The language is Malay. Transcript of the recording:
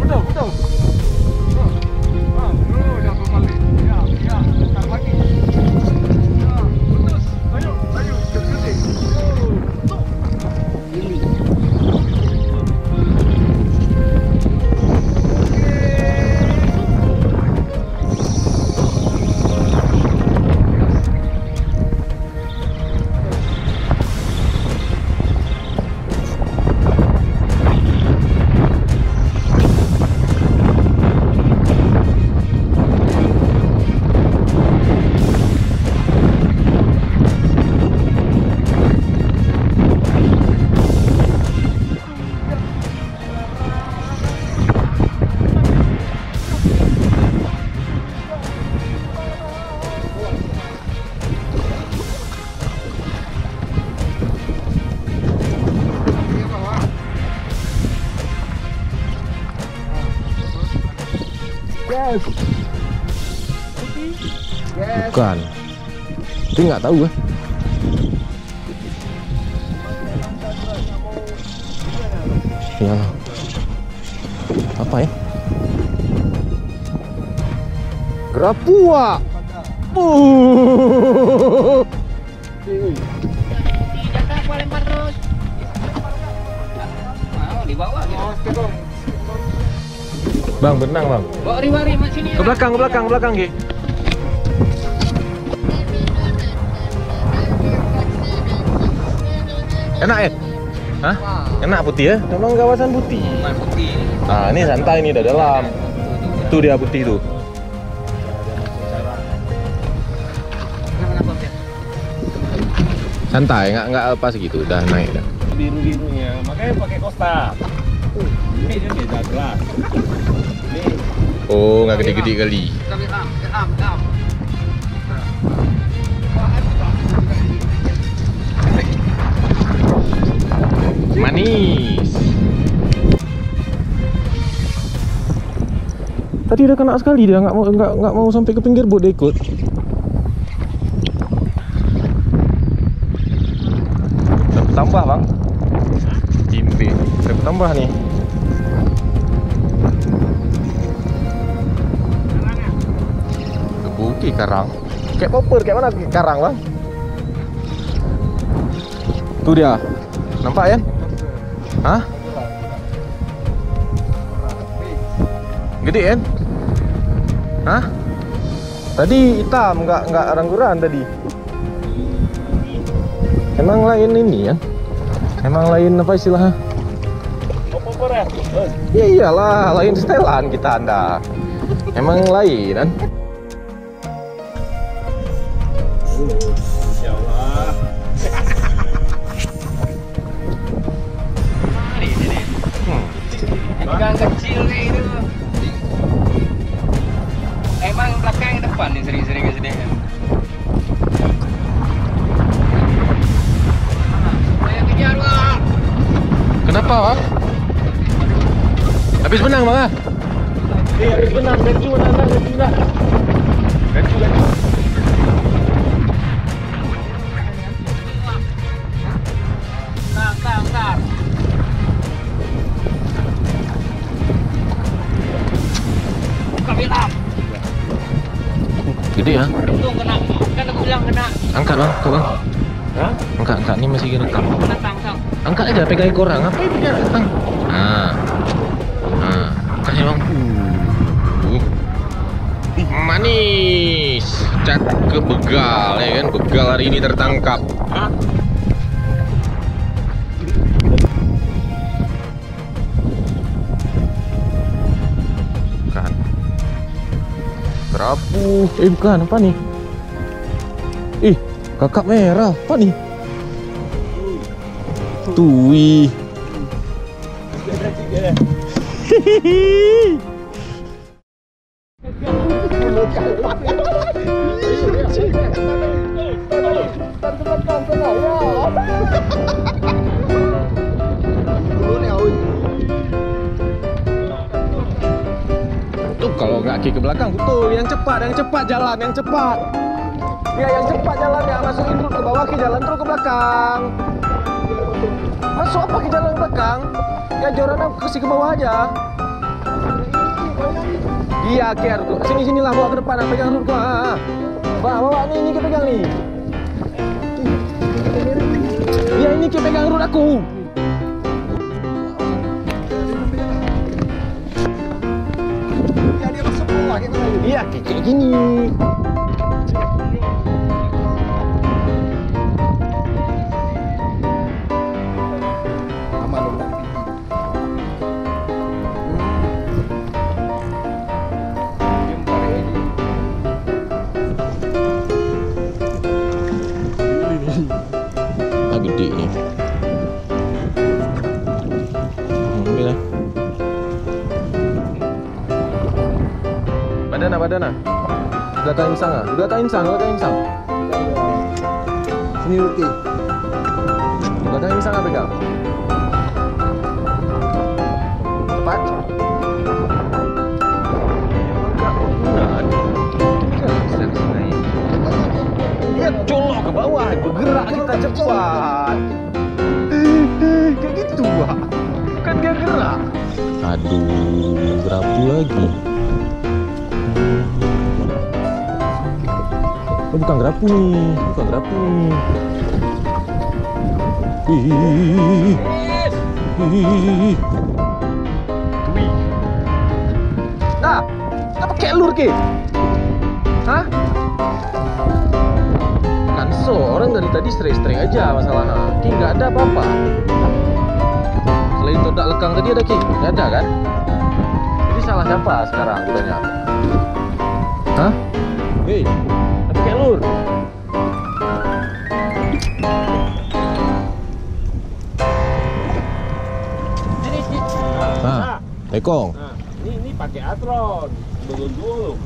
Betul. Dah berbalik. Ya, tekan lagi. Ya, putus. Ayo, ketik. Ini. Yes. Yes. Bukan. Tapi nggak tahu kan. Ya. Apa ya? Grapua. Aku lempar terus. Mau dibawa gitu. Bang, benang bang. Bawa riwari mak sini. Ke belakang, Ge. Enak ya? Hah? Enak putih ya? Memang kawasan putih. Putih. Nah, ini santai nih, udah dalam. Tuh dia putih tuh. Santai, nggak lepas gitu, udah naik dah. Biru-birunya, makanya pakai Costa. Ini dia beda kelas. Oh, nggak gede-gede kali. Manis. Tadi udah kena sekali dia, nggak mau sampai ke pinggir boat dia ikut. Dapat tambah bang. Imbe, dapat tambah nih. Kebuki karang. Kayak popper, kayak mana karang bang? Tuh dia, nampak ya? Hah? Gede kan? Hah? Tadi hitam, nggak rangguran tadi. Emang lain ini ya? Emang lain apa istilahnya? Popper ya? Ya iyalah, lain setelan kita Anda. Emang lain kan? Ya Allah. Ikan kecil kayak itu. Emang belakang depan nih sering-sering ke sini kan. Saya kejar bang. Kenapa bang? Habis benang bang ah? Iya, habis benang, gacu nak. Gacu. Bentar. Buka bilang. Gede ya? Untung kena. Kan aku bilang kena. Angkat bang, tuh bang. Hah? Angkat, ini masih rekam. Tang. Angkat aja, pegang ekor orang. Ngapain pegang tang? Angkatnya bang. Manis. Cakep begal ya kan? Begal hari ini tertangkap. Hah? Bukan. Kerapu. Bukan, apa nih? Kakap merah, apa nih? Tui. Tuh kalau kaki ke belakang betul, yang cepat jalan, yang cepat. Ya yang cepat jalannya, masukin dulu ke bawah, ke jalan terus ke belakang. Masuk apa ke jalan belakang? Ya joran kasih ke bawah aja. Iya, Kiar. Sini-sinilah bawa ke depan, pegang rut gua. Bawa ni kita pegang ni. Ya ini kita pegang rut aku. Ya dia masuk bawah kita lagi. Iya, kayak gini. Aman dong. Ah, gede ni. Ambil lah. Badan. Belakang insang ah. Belakang insang. Sini Ruti. Belakang insang ah pegang. Tepat. Dia colok ke bawah, bergerak kita cepat. Kayak gitu ah. Bukan dia gerak. Aduh, gerapu lagi. Oh, bukan gerapu nih. Wih. Nah, kita pakai lur ke? Hah? Kan orang dari tadi straight aja masalahnya. Ki nggak ada apa-apa. Selain todak lekang tadi ada Ki? Nggak ada kan? Jadi salah siapa sekarang kudanya? Hah? Hei, pakai lur. Ini Lekong. Nah, ini pakai atron. Dulu.